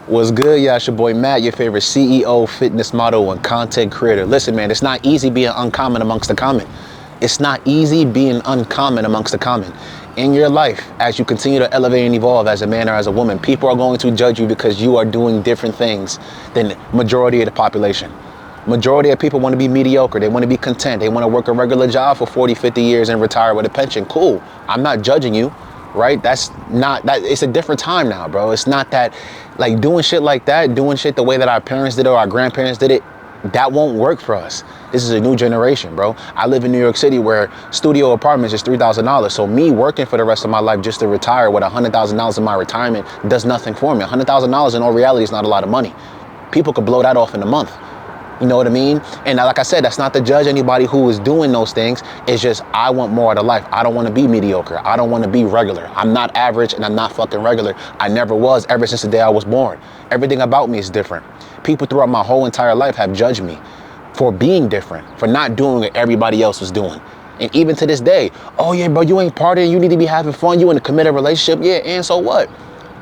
What's good? Yeah, it's your boy Matt, your favorite CEO, fitness model, and content creator. Listen, man, it's not easy being uncommon amongst the common. It's not easy being uncommon amongst the common. In your life, as you continue to elevate and evolve as a man or as a woman, people are going to judge you because you are doing different things than the majority of the population. Majority of people want to be mediocre. They want to be content. They want to work a regular job for 40, 50 years and retire with a pension. Cool. I'm not judging you, right? That's not that. It's a different time now, bro. It's not that like doing shit like that, doing shit the way that our parents did it or our grandparents did it. That won't work for us. This is a new generation, bro. I live in New York City where studio apartments is $3,000. So me working for the rest of my life just to retire with $100,000 in my retirement does nothing for me. $100,000 in all reality is not a lot of money. People could blow that off in a month. You know what I mean? And like I said, that's not to judge anybody who is doing those things. It's just, I want more out of life. I don't want to be mediocre. I don't want to be regular. I'm not average and I'm not fucking regular. I never was ever since the day I was born. Everything about me is different. People throughout my whole entire life have judged me for being different, for not doing what everybody else was doing. And even to this day, oh yeah, bro, you ain't partying. You need to be having fun. You in a committed relationship. Yeah, and so what?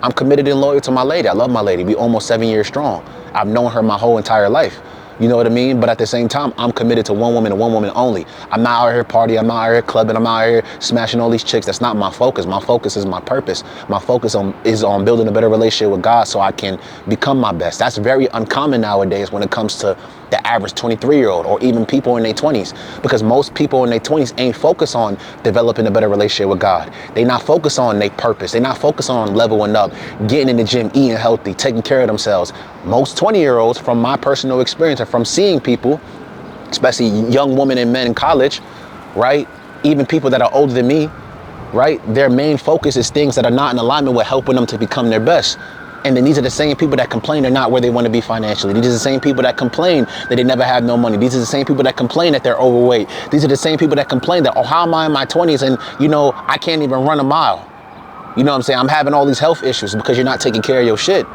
I'm committed and loyal to my lady. I love my lady. We almost 7 years strong. I've known her my whole entire life. You know what I mean? But at the same time, I'm committed to one woman and one woman only. I'm not out here partying. I'm not out here clubbing. I'm not out here smashing all these chicks. That's not my focus. My focus is my purpose. My focus is on building a better relationship with God so I can become my best. That's very uncommon nowadays when it comes to the average 23-year-old or even people in their 20s, because most people in their 20s ain't focused on developing a better relationship with God. They not focused on their purpose. They not focused on leveling up, getting in the gym, eating healthy, taking care of themselves. Most 20-year-olds, from my personal experience and from seeing people, especially young women and men in college, right? Even people that are older than me, right? Their main focus is things that are not in alignment with helping them to become their best. And then these are the same people that complain they're not where they want to be financially. These are the same people that complain that they never have no money. These are the same people that complain that they're overweight. These are the same people that complain that, oh, how am I in my 20s and, you know, I can't even run a mile. You know what I'm saying? I'm having all these health issues because you're not taking care of your shit.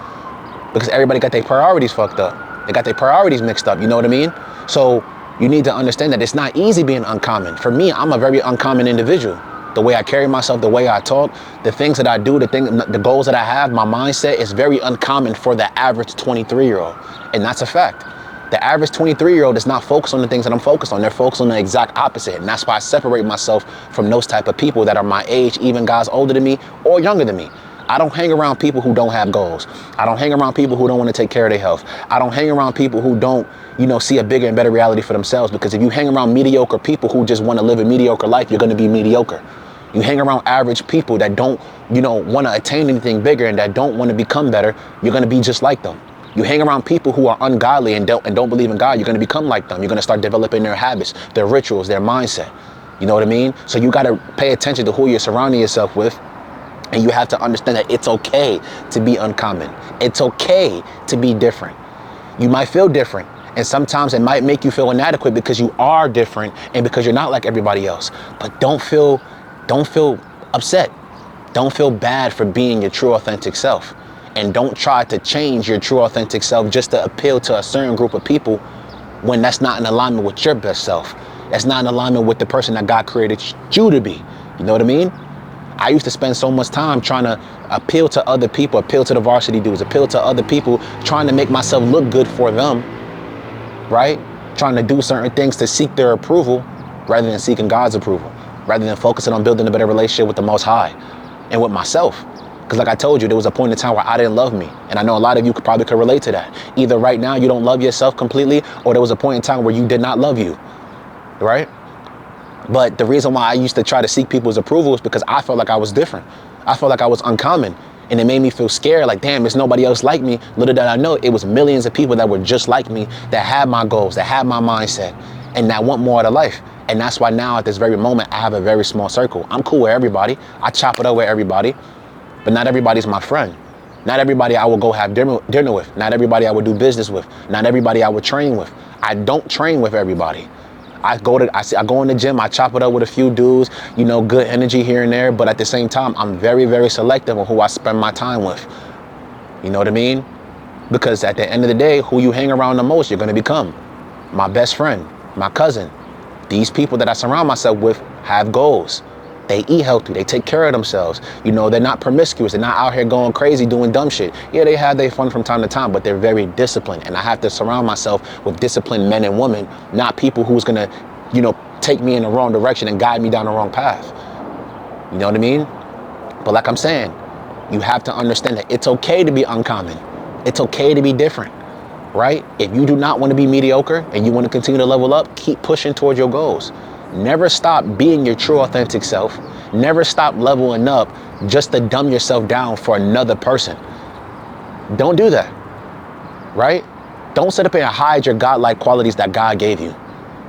Because everybody got their priorities fucked up. They got their priorities mixed up. You know what I mean? So you need to understand that it's not easy being uncommon. For me, I'm a very uncommon individual. The way I carry myself, the way I talk, the things that I do, the goals that I have, my mindset is very uncommon for the average 23-year-old. And that's a fact. The average 23-year-old is not focused on the things that I'm focused on. They're focused on the exact opposite. And that's why I separate myself from those type of people that are my age, even guys older than me or younger than me. I don't hang around people who don't have goals. I don't hang around people who don't want to take care of their health. I don't hang around people who don't, you know, see a bigger and better reality for themselves. Because if you hang around mediocre people who just want to live a mediocre life, you're going to be mediocre. You hang around average people that don't, you know, want to attain anything bigger and that don't want to become better, you're going to be just like them. You hang around people who are ungodly and don't believe in God, you're going to become like them. You're going to start developing their habits, their rituals, their mindset. You know what I mean? So you got to pay attention to who you're surrounding yourself with. And you have to understand that it's okay to be uncommon. It's okay to be different. You might feel different. And sometimes it might make you feel inadequate because you are different and because you're not like everybody else. But don't feel upset. Don't feel bad for being your true authentic self. And don't try to change your true authentic self just to appeal to a certain group of people when that's not in alignment with your best self. That's not in alignment with the person that God created you to be. You know what I mean? I used to spend so much time trying to appeal to other people, appeal to the varsity dudes, appeal to other people, trying to make myself look good for them, right? Trying to do certain things to seek their approval rather than seeking God's approval, rather than focusing on building a better relationship with the Most High and with myself. Because like I told you, there was a point in time where I didn't love me. And I know a lot of you probably could relate to that. Either right now you don't love yourself completely, or there was a point in time where you did not love you, right? But the reason why I used to try to seek people's approval is because I felt like I was different. I felt like I was uncommon. And it made me feel scared, like, damn, there's nobody else like me. Little did I know, it was millions of people that were just like me, that had my goals, that had my mindset, and that want more out of life. And that's why now at this very moment, I have a very small circle. I'm cool with everybody. I chop it up with everybody, but not everybody's my friend. Not everybody I will go have dinner with. Not everybody I would do business with. Not everybody I would train with. I don't train with everybody. I go in the gym, I chop it up with a few dudes, you know, good energy here and there. But at the same time, I'm very, very selective on who I spend my time with. You know what I mean? Because at the end of the day, who you hang around the most, you're going to become. My best friend, my cousin. These people that I surround myself with have goals. They eat healthy. They take care of themselves. You know, they're not promiscuous. They're not out here going crazy doing dumb shit. Yeah, they have their fun from time to time, but they're very disciplined. And I have to surround myself with disciplined men and women, not people who's gonna, you know, take me in the wrong direction and guide me down the wrong path. You know what I mean? But like I'm saying, you have to understand that it's okay to be uncommon. It's okay to be different, right? If you do not want to be mediocre and you want to continue to level up, keep pushing towards your goals. Never stop being your true authentic self. Never stop leveling up just to dumb yourself down for another person. Don't do that, right? Don't sit up here and hide your godlike qualities that God gave you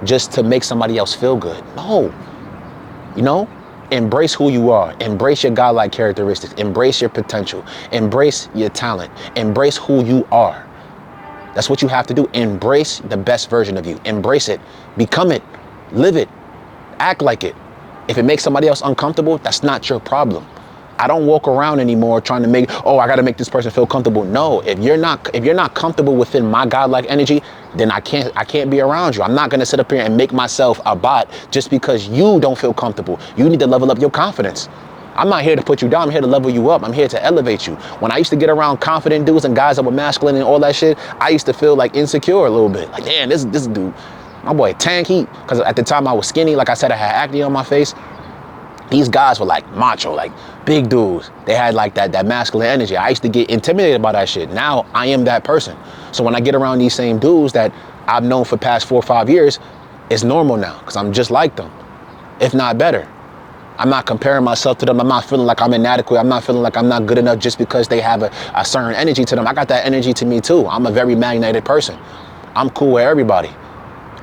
just to make somebody else feel good. No, you know, embrace who you are. Embrace your godlike characteristics. Embrace your potential. Embrace your talent. Embrace who you are. That's what you have to do. Embrace the best version of you. Embrace it. Become it. Live it. Act like it. If it makes somebody else uncomfortable, that's not your problem. I don't walk around anymore trying to make, oh, I got to make this person feel comfortable. No, if you're not comfortable within my godlike energy, then I can't be around you. I'm not going to sit up here and make myself a bot just because you don't feel comfortable. You need to level up your confidence. I'm not here to put you down. I'm here to level you up. I'm here to elevate you. When I used to get around confident dudes and guys that were masculine and all that shit, I used to feel like insecure a little bit. Like, damn, this dude, my boy Tank, because at the time I was skinny. Like I said, I had acne on my face. These guys were like macho, like big dudes. They had like that masculine energy. I used to get intimidated by that shit. Now I am that person. So when I get around these same dudes that I've known for past 4 or 5 years, it's normal now because I'm just like them, if not better. I'm not comparing myself to them. I'm not feeling like I'm inadequate. I'm not feeling like I'm not good enough just because they have a certain energy to them. I got that energy to me too. I'm a very magnetic person. I'm cool with everybody.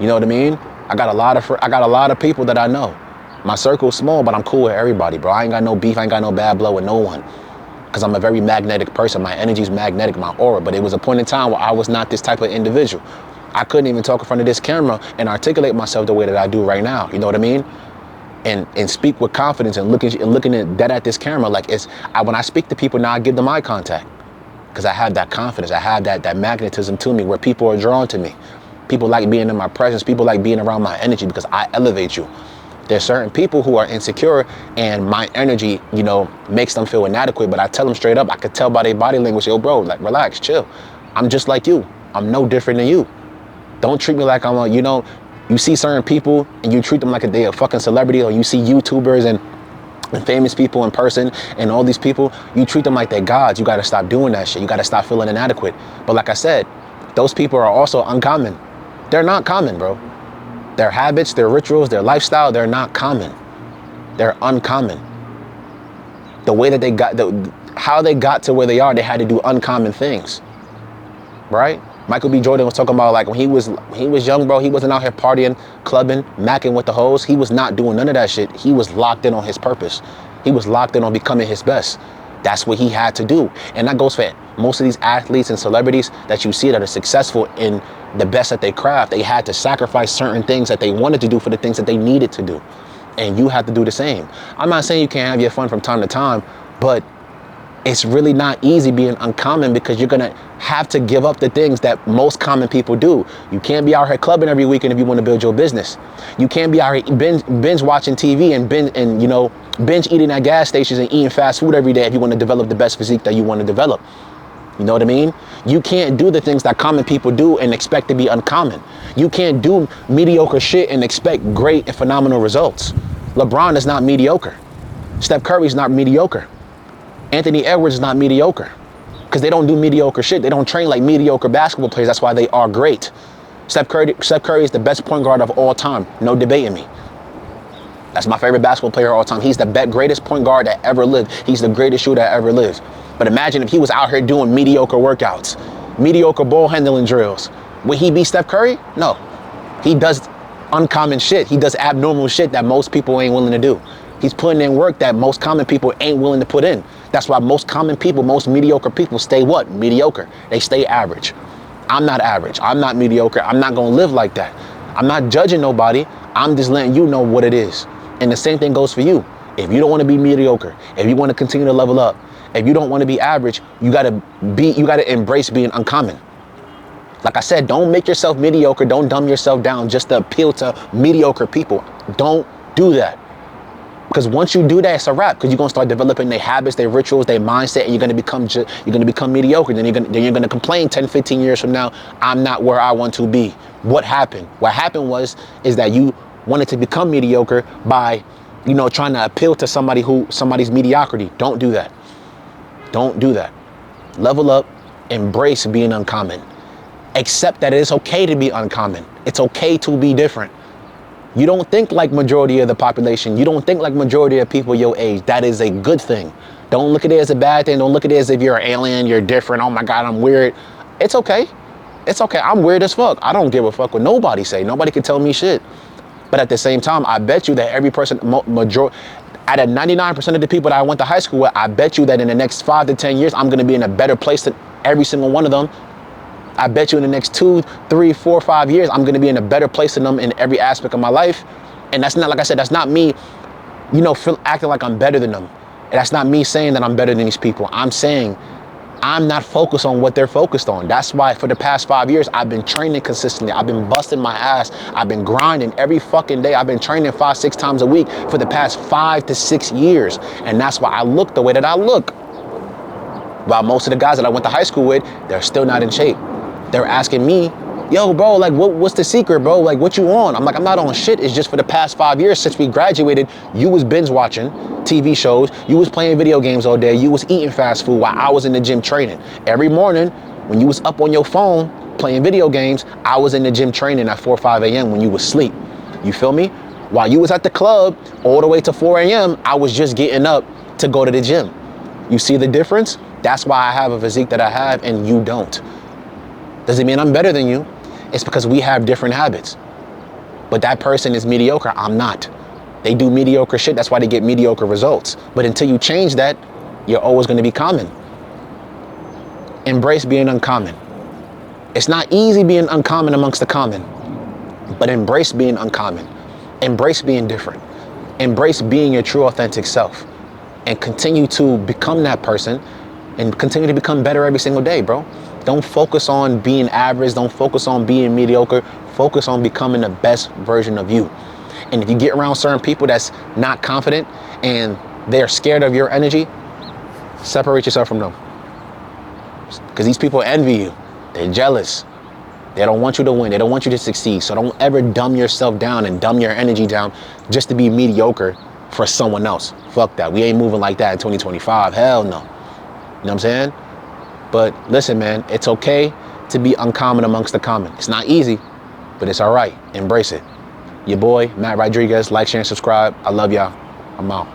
You know what I mean? I got a lot of people that I know. My circle's small, but I'm cool with everybody, bro. I ain't got no beef. I ain't got no bad blood with no one. Because I'm a very magnetic person. My energy's magnetic, my aura. But it was a point in time where I was not this type of individual. I couldn't even talk in front of this camera and articulate myself the way that I do right now. You know what I mean? And speak with confidence and looking at dead at this camera. Like when I speak to people now, I give them eye contact. Because I have that confidence. I have that magnetism to me where people are drawn to me. People like being in my presence. People like being around my energy because I elevate you. There's certain people who are insecure and my energy, you know, makes them feel inadequate. But I tell them straight up, I could tell by their body language, yo, bro, like, relax, chill. I'm just like you. I'm no different than you. Don't treat me like I'm a, you know, you see certain people and you treat them like they're a fucking celebrity, or you see YouTubers and famous people in person and all these people, you treat them like they're gods. You got to stop doing that shit. You got to stop feeling inadequate. But like I said, those people are also uncommon. They're not common, bro. Their habits, their rituals, their lifestyle, they're not common. They're uncommon. The way that they got, how they got to where they are, they had to do uncommon things, right? Michael B. Jordan was talking about like when he was young, bro, he wasn't out here partying, clubbing, macking with the hoes. He was not doing none of that shit. He was locked in on his purpose. He was locked in on becoming his best. That's what he had to do. And that goes for most of these athletes and celebrities that you see that are successful in the best at their craft. They had to sacrifice certain things that they wanted to do for the things that they needed to do. And you have to do the same. I'm not saying you can't have your fun from time to time, but it's really not easy being uncommon because you're gonna have to give up the things that most common people do. You can't be out here clubbing every weekend if you want to build your business. You can't be out here binge watching TV and binge eating at gas stations and eating fast food every day if you want to develop the best physique that you want to develop. You know what I mean? You can't do the things that common people do and expect to be uncommon. You can't do mediocre shit and expect great and phenomenal results. LeBron is not mediocre. Steph Curry is not mediocre. Anthony Edwards is not mediocre because they don't do mediocre shit. They don't train like mediocre basketball players. That's why they are great. Steph Curry is the best point guard of all time. No debating me. That's my favorite basketball player of all time. He's the greatest point guard that ever lived. He's the greatest shooter that ever lived. But imagine if he was out here doing mediocre workouts, mediocre ball handling drills. Would he be Steph Curry? No. He does uncommon shit. He does abnormal shit that most people ain't willing to do. He's putting in work that most common people ain't willing to put in. That's why most common people, most mediocre people stay what? Mediocre. They stay average. I'm not average. I'm not mediocre. I'm not going to live like that. I'm not judging nobody. I'm just letting you know what it is. And the same thing goes for you. If you don't want to be mediocre, if you want to continue to level up, if you don't want to be average, you got to embrace being uncommon. Like I said, don't make yourself mediocre. Don't dumb yourself down just to appeal to mediocre people. Don't do that. Because once you do that, it's a wrap. Because you're gonna start developing their habits, their rituals, their mindset, and you're gonna become mediocre. Then you're gonna complain 10, 15 years from now, I'm not where I want to be. What happened? What happened is that you wanted to become mediocre by, trying to appeal to somebody's mediocrity. Don't do that. Don't do that. Level up, embrace being uncommon. Accept that it's okay to be uncommon. It's okay to be different. You don't think like majority of the population. You don't think like majority of people your age. That is a good thing. Don't look at it as a bad thing. Don't look at it as if you're an alien, you're different. Oh my God, I'm weird. It's okay. It's okay. I'm weird as fuck. I don't give a fuck what nobody say. Nobody can tell me shit. But at the same time, I bet you that every person, out of 99% of the people that I went to high school with, I bet you that in the next 5 to 10 years, I'm going to be in a better place than every single one of them. I bet you in the next 2, 3, 4, 5 years, I'm going to be in a better place than them in every aspect of my life. And that's not, like I said, that's not me, acting like I'm better than them. And that's not me saying that I'm better than these people. I'm saying I'm not focused on what they're focused on. That's why for the past 5 years, I've been training consistently. I've been busting my ass. I've been grinding every fucking day. I've been training 5, 6 times a week for the past 5 to 6 years. And that's why I look the way that I look. While most of the guys that I went to high school with, they're still not in shape. They're asking me, yo, bro, like, what's the secret, bro? Like, what you on? I'm like, I'm not on shit. It's just for the past 5 years since we graduated, you was binge watching TV shows. You was playing video games all day. You was eating fast food while I was in the gym training. Every morning, when you was up on your phone playing video games, I was in the gym training at 4 or 5 a.m. when you was asleep. You feel me? While you was at the club all the way to 4 a.m., I was just getting up to go to the gym. You see the difference? That's why I have a physique that I have and you don't. Does it mean I'm better than you? It's because we have different habits. But that person is mediocre. I'm not. They do mediocre shit. That's why they get mediocre results. But until you change that, you're always going to be common. Embrace being uncommon. It's not easy being uncommon amongst the common, but embrace being uncommon. Embrace being different. Embrace being your true authentic self and continue to become that person and continue to become better every single day, bro. Don't focus on being average. Don't focus on being mediocre. Focus on becoming the best version of you. And if you get around certain people that's not confident and they're scared of your energy, separate yourself from them. Because these people envy you. They're jealous. They don't want you to win. They don't want you to succeed. So don't ever dumb yourself down and dumb your energy down just to be mediocre for someone else. Fuck that. We ain't moving like that in 2025. Hell no. You know what I'm saying? But listen, man, it's okay to be uncommon amongst the common. It's not easy, but it's all right. Embrace it. Your boy, Matt Rodriguez. Like, share, and subscribe. I love y'all. I'm out.